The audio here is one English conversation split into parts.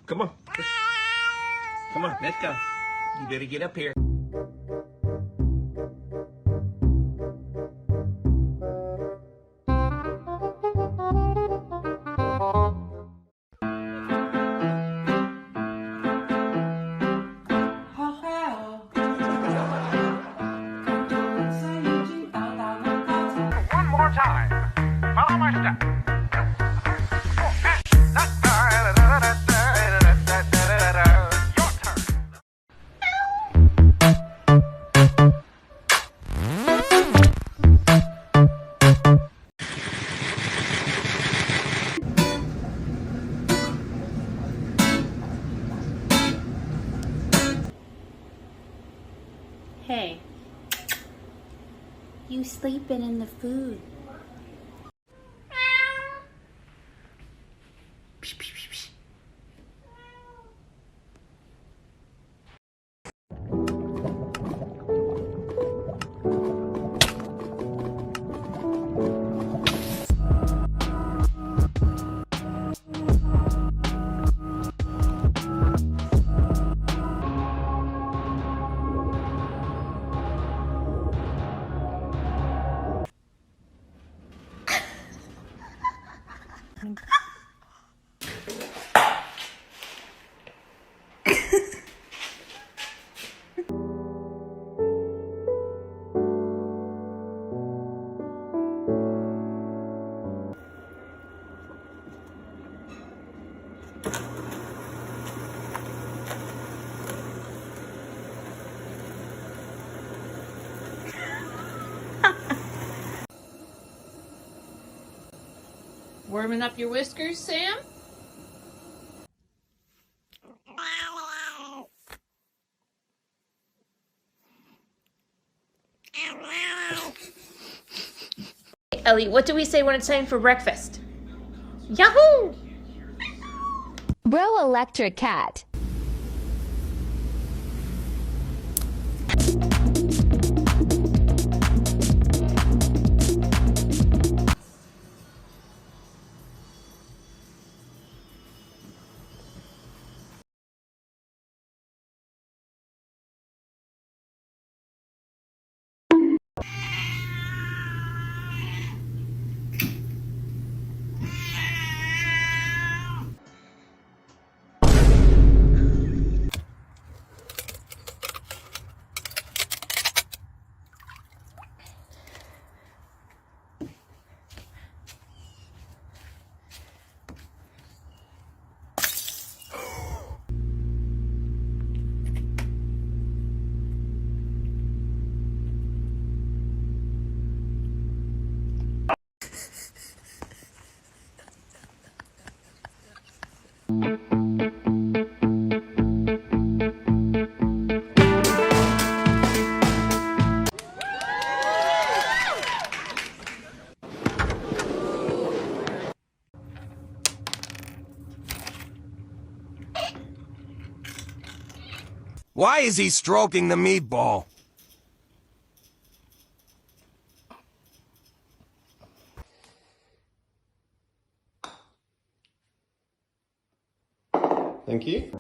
Come on. Come on, let's go. You better get up here. One more time. Follow my step. Your turn. Hey, you sleeping in the food. Warming up your whiskers, Sam? Ellie, what do we say when it's time for breakfast? Yahoo! Bro Electric Cat. Why is he stroking the meatball? Thank you.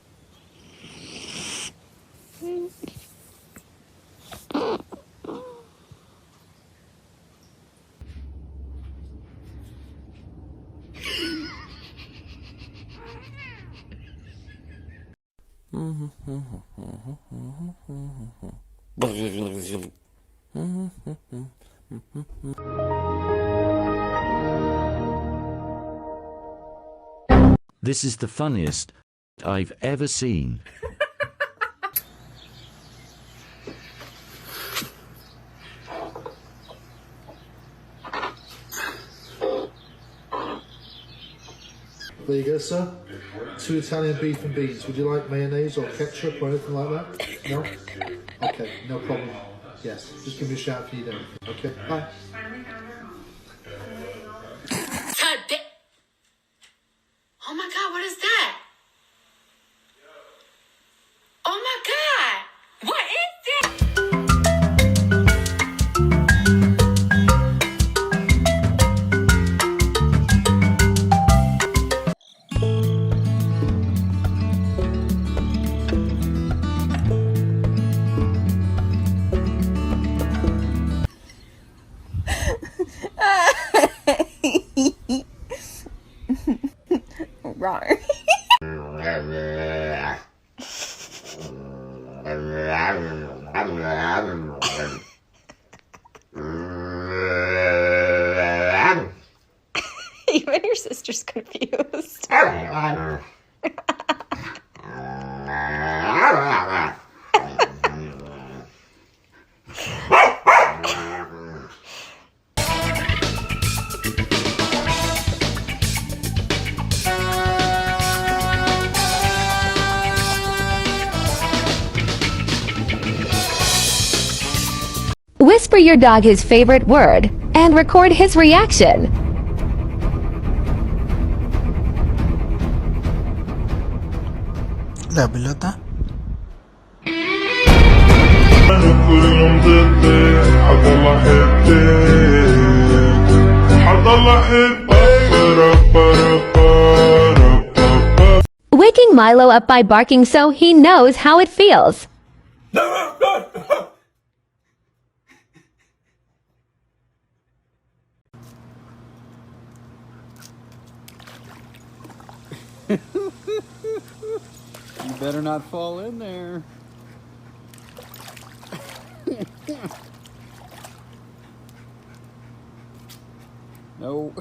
This is the funniest I've ever seen. There you go, sir. 2 Italian beef and beans. Would you like mayonnaise or ketchup or anything like that? No? Okay, no problem. Yes, just give me a shout if you need anything. Okay, bye. Oh my God, what is that? Oh my God, what is that? wrong. Even your sister's confused. Whisper your dog his favorite word and record his reaction. La pelota. Waking Milo up by barking so he knows how it feels. You better not fall in there. No.